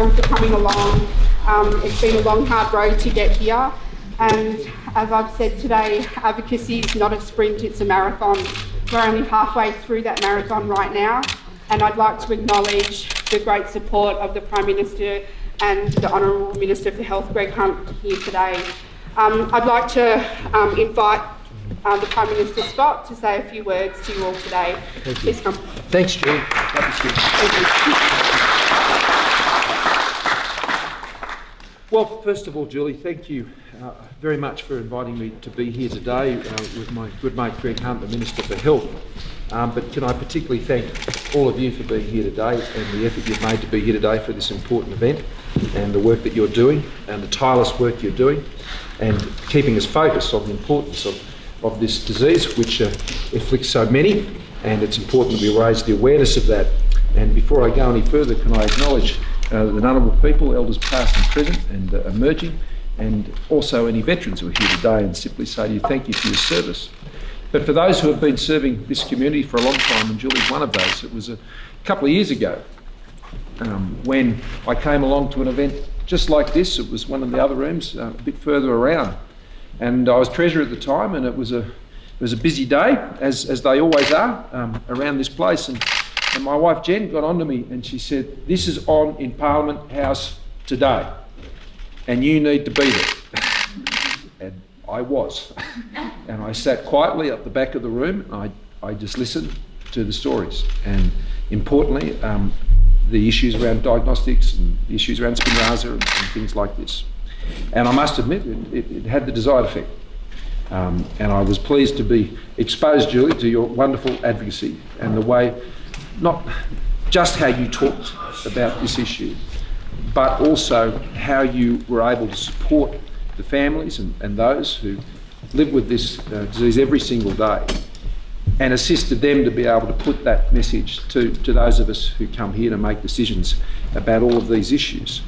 everyone for coming along. It's been a long, hard road to get here. And as I've said today, advocacy is not a sprint, it's a marathon. We're only halfway through that marathon right now. And I'd like to acknowledge the great support of the Prime Minister and the Honourable Minister for Health, Greg Hunt, here today. I'd like to invite the Prime Minister, Scott, to say a few words to you all today. Please come. Thanks, Julie. Well, first of all, Julie, thank you very much for inviting me to be here today with my good mate Greg Hunt, the Minister for Health. But can I particularly thank all of you for being here today and the effort you've made to be here today for this important event, and the work that you're doing and the tireless work you're doing, and keeping us focused on the importance of this disease which afflicts so many, and it's important that we raise the awareness of that. And before I go any further, can I acknowledge the honourable people, elders past and present and emerging, and also any veterans who are here today, and simply say to you thank you for your service. But for those who have been serving this community for a long time, and Julie's one of those, it was a couple of years ago when I came along to an event just like this. It was one of the other rooms a bit further around, and I was treasurer at the time, and it was a busy day, as they always are around this place. And my wife Jen got onto me and she said, "This is on in Parliament House today, and you need to be there." And I was. And I sat quietly at the back of the room. I just listened to the stories, and importantly, the issues around diagnostics and the issues around Spinraza and things like this. And I must admit, it had the desired effect. And I was pleased to be exposed, Julie, to your wonderful advocacy and the way, not just how you talked about this issue, but also how you were able to support the families and those who live with this disease every single day, and assisted them to be able to put that message to those of us who come here to make decisions about all of these issues.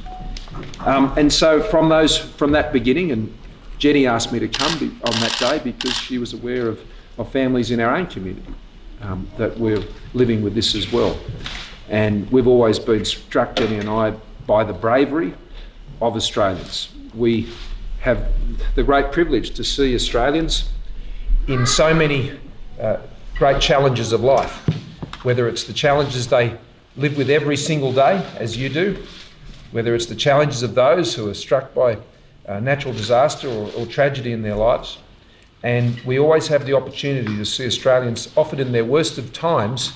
And so from that beginning, and Jenny asked me to come on that day because she was aware of families in our own community that were living with this as well. And we've always been struck, Jenny and I, by the bravery of Australians. We have the great privilege to see Australians in so many great challenges of life, whether it's the challenges they live with every single day, as you do, whether it's the challenges of those who are struck by natural disaster or tragedy in their lives. And we always have the opportunity to see Australians often in their worst of times,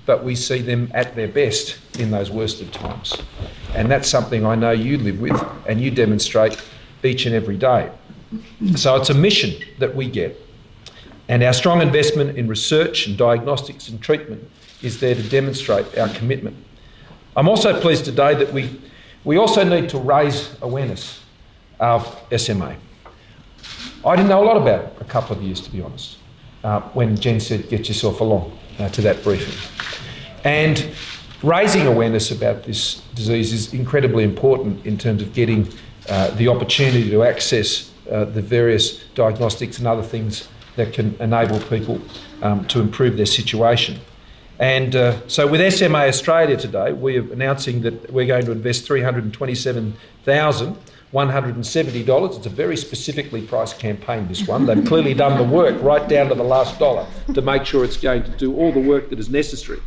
but we see them at their best in those worst of times. And that's something I know you live with and you demonstrate each and every day. So it's a mission that we get. And our strong investment in research and diagnostics and treatment is there to demonstrate our commitment. I'm also pleased today that we also need to raise awareness of SMA. I didn't know a lot about it a couple of years, to be honest, when Jen said, get yourself along to that briefing. And raising awareness about this disease is incredibly important in terms of getting the opportunity to access the various diagnostics and other things that can enable people to improve their situation. And so with SMA Australia today, we're announcing that we're going to invest $327,170. It's a very specifically priced campaign, this one. They've clearly done the work right down to the last dollar to make sure it's going to do all the work that is necessary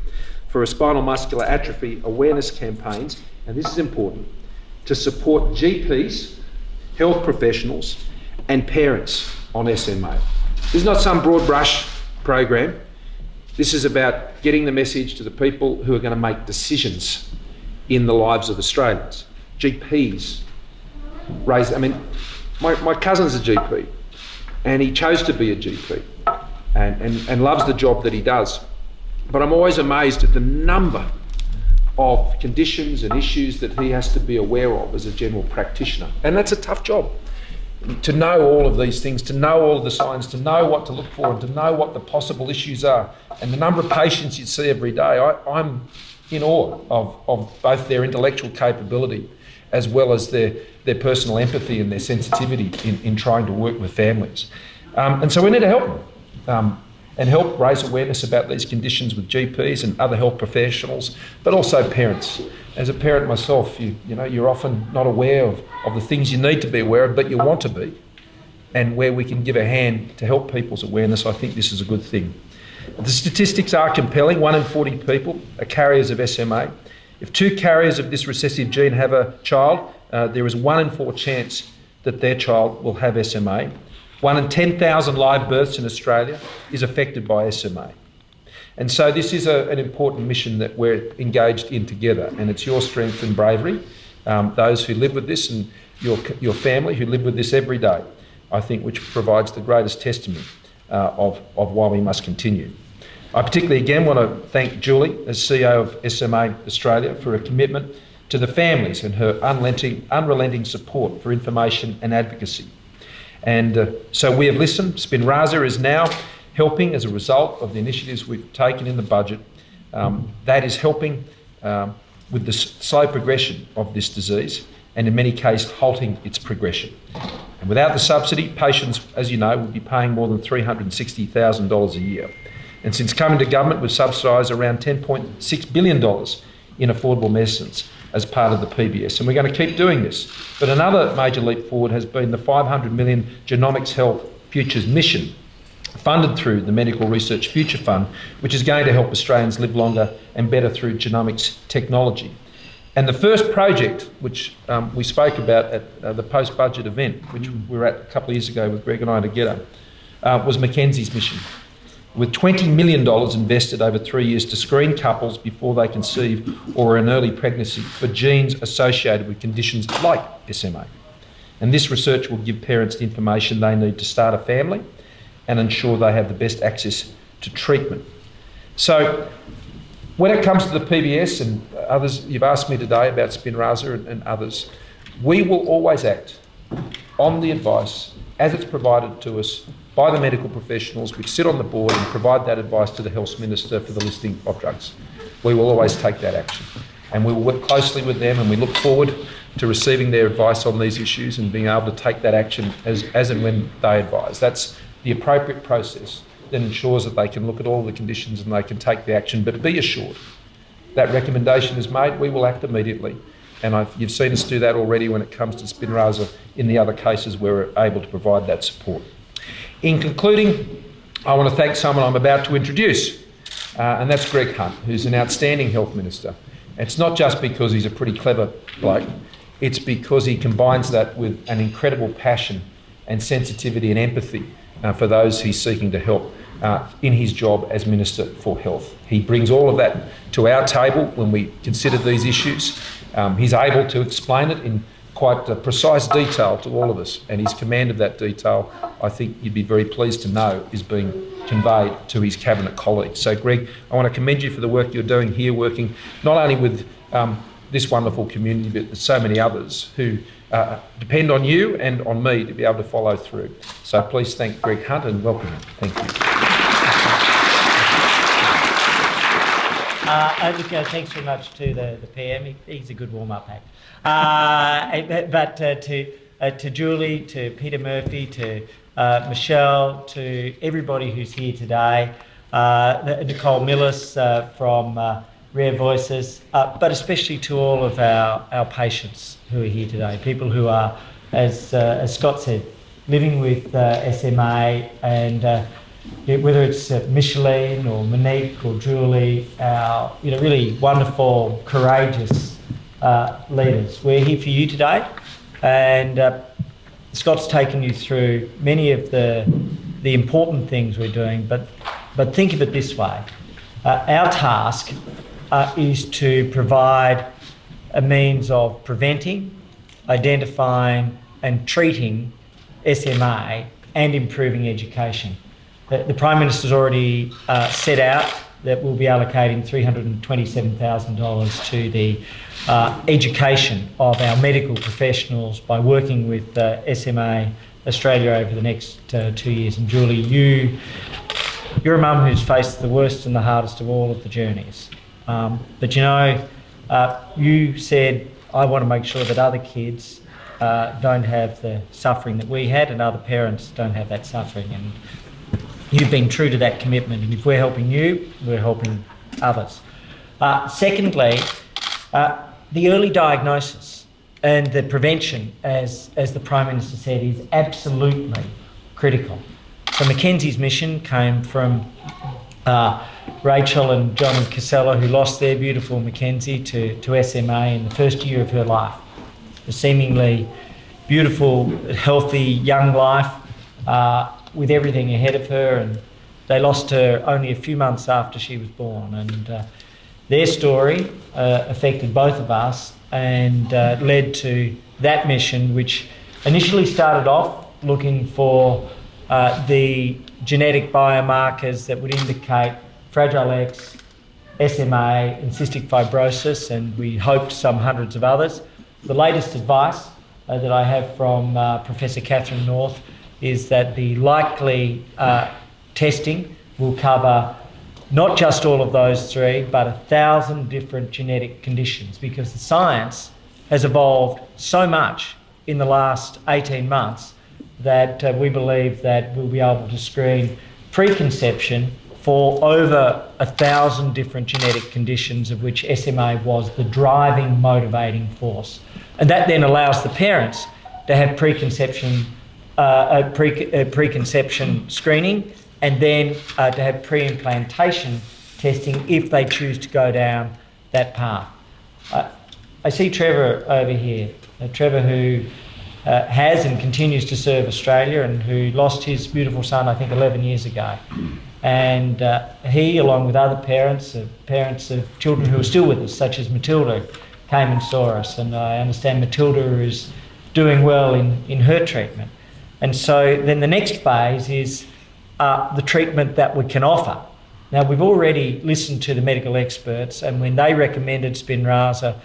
for a spinal muscular atrophy awareness campaigns, and this is important, to support GPs, health professionals and parents on SMA. This is not some broad brush program. This is about getting the message to the people who are going to make decisions in the lives of Australians. GPs my cousin's a GP, and he chose to be a GP and loves the job that he does. But I'm always amazed at the number of conditions and issues that he has to be aware of as a general practitioner. And that's a tough job. To know all of these things, to know all of the signs, to know what to look for, and to know what the possible issues are. And the number of patients you see every day, I'm in awe of both their intellectual capability as well as their personal empathy and their sensitivity in trying to work with families. And so we need to help them. and help raise awareness about these conditions with GPs and other health professionals, but also parents. As a parent myself, you're often not aware of the things you need to be aware of, but you want to be. And where we can give a hand to help people's awareness, I think this is a good thing. The statistics are compelling. 1 in 40 people are carriers of SMA. If 2 carriers of this recessive gene have a child, there is 1 in 4 chance that their child will have SMA. 1 in 10,000 live births in Australia is affected by SMA. And so this is an important mission that we're engaged in together, and it's your strength and bravery, those who live with this and your family who live with this every day, I think, which provides the greatest testament of why we must continue. I particularly again want to thank Julie as CEO of SMA Australia for her commitment to the families and her unrelenting support for information and advocacy. And so we have listened. Spinraza is now helping as a result of the initiatives we've taken in the budget. That is helping with the slow progression of this disease and in many cases halting its progression. And without the subsidy, patients, as you know, will be paying more than $360,000 a year. And since coming to government, we've subsidised around $10.6 billion in affordable medicines as part of the PBS, and we're going to keep doing this. But another major leap forward has been the $500 million Genomics Health Futures mission, funded through the Medical Research Future Fund, which is going to help Australians live longer and better through genomics technology. And the first project, which we spoke about at the post-budget event, which we were at a couple of years ago with Greg and I together, was Mackenzie's mission, with $20 million invested over 3 years to screen couples before they conceive or an early pregnancy for genes associated with conditions like SMA. And this research will give parents the information they need to start a family and ensure they have the best access to treatment. So when it comes to the PBS and others, you've asked me today about Spinraza and others, we will always act on the advice as it's provided to us by the medical professionals which sit on the board and provide that advice to the Health Minister for the listing of drugs. We will always take that action. And we will work closely with them, and we look forward to receiving their advice on these issues and being able to take that action as and when they advise. That's the appropriate process that ensures that they can look at all the conditions and they can take the action. But be assured, that recommendation is made, we will act immediately. And you've seen us do that already when it comes to Spinraza in the other cases where we're able to provide that support. In concluding, I want to thank someone I'm about to introduce, and that's Greg Hunt, who's an outstanding Health Minister. It's not just because he's a pretty clever bloke, it's because he combines that with an incredible passion and sensitivity and empathy for those he's seeking to help in his job as Minister for Health. He brings all of that to our table when we consider these issues. He's able to explain it in quite precise detail to all of us, and his command of that detail, I think you'd be very pleased to know, is being conveyed to his Cabinet colleagues. So Greg, I want to commend you for the work you're doing here, working not only with this wonderful community, but with so many others who depend on you and on me to be able to follow through. So please thank Greg Hunt and welcome him. Thank you. Thanks very much to the PM. He's a good warm-up act. But to Julie, to Peter Murphy, to Michelle, to everybody who's here today, Nicole Millis from Rare Voices, but especially to all of our patients who are here today, people who are, as Scott said, living with SMA, and whether it's Micheline or Monique or Julie, our really wonderful, courageous leaders. We're here for you today, and Scott's taken you through many of the important things we're doing, but think of it this way. Our task is to provide a means of preventing, identifying and treating SMA and improving education. The Prime Minister's already set out that we'll be allocating $327,000 to the education of our medical professionals by working with SMA Australia over the next 2 years. And Julie, you're a mum who's faced the worst and the hardest of all of the journeys. But you said, I want to make sure that other kids don't have the suffering that we had and other parents don't have that suffering. And you've been true to that commitment, and if we're helping you, we're helping others. Secondly, the early diagnosis and the prevention, as the Prime Minister said, is absolutely critical. So Mackenzie's mission came from Rachel and John and Casella, who lost their beautiful Mackenzie to SMA in the first year of her life. A seemingly beautiful, healthy, young life with everything ahead of her, and they lost her only a few months after she was born. And their story affected both of us and led to that mission, which initially started off looking for the genetic biomarkers that would indicate Fragile X, SMA and cystic fibrosis, and we hoped some hundreds of others. The latest advice that I have from Professor Catherine North is that the likely testing will cover not just all of those three, but 1,000 different genetic conditions, because the science has evolved so much in the last 18 months that we believe that we'll be able to screen preconception for over 1,000 different genetic conditions, of which SMA was the driving, motivating force. And that then allows the parents to have preconception screening, and then to have pre-implantation testing if they choose to go down that path. I see Trevor over here, Trevor who has and continues to serve Australia, and who lost his beautiful son, I think, 11 years ago. And he, along with other parents of children who are still with us, such as Matilda, came and saw us. And I understand Matilda is doing well in her treatment. And so then the next phase is the treatment that we can offer. Now, we've already listened to the medical experts, and when they recommended Spinraza,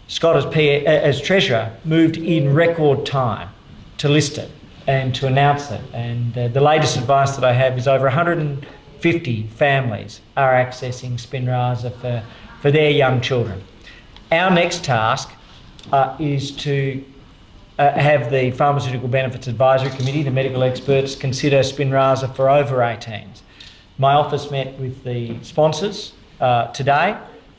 Scott, as Treasurer, moved in record time to list it and to announce it. And the latest advice that I have is over 150 families are accessing Spinraza for their young children. Our next task is to have the Pharmaceutical Benefits Advisory Committee, the medical experts, consider Spinraza for over 18s. My office met with the sponsors today,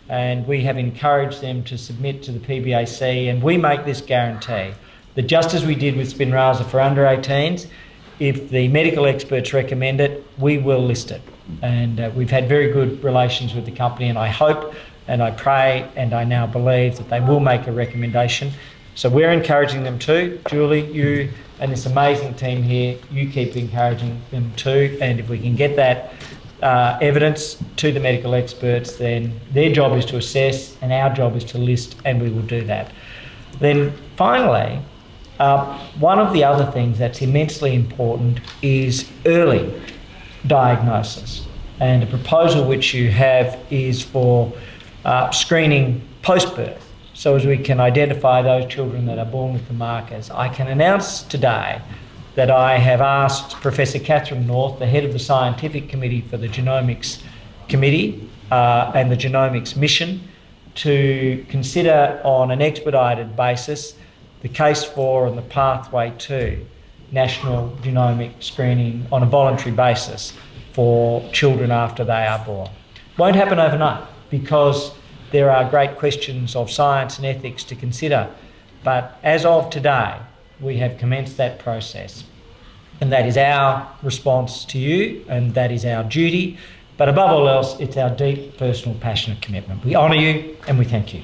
and we have encouraged them to submit to the PBAC, and we make this guarantee that just as we did with Spinraza for under 18s, if the medical experts recommend it, we will list it. And we've had very good relations with the company, and I hope and I pray and I now believe that they will make a recommendation. So we're encouraging them too. Julie, you and this amazing team here, you keep encouraging them too, and if we can get that evidence to the medical experts, then their job is to assess and our job is to list, and we will do that. Then finally, one of the other things that's immensely important is early diagnosis, and a proposal which you have is for screening post-birth, so as we can identify those children that are born with the markers. I can announce today that I have asked Professor Catherine North, the head of the scientific committee for the Genomics Committee and the Genomics Mission, to consider on an expedited basis the case for and the pathway to national genomic screening on a voluntary basis for children after they are born. Won't happen overnight, because there are great questions of science and ethics to consider, but as of today, we have commenced that process. And that is our response to you, and that is our duty. But above all else, it's our deep, personal, passionate commitment. We honour you and we thank you.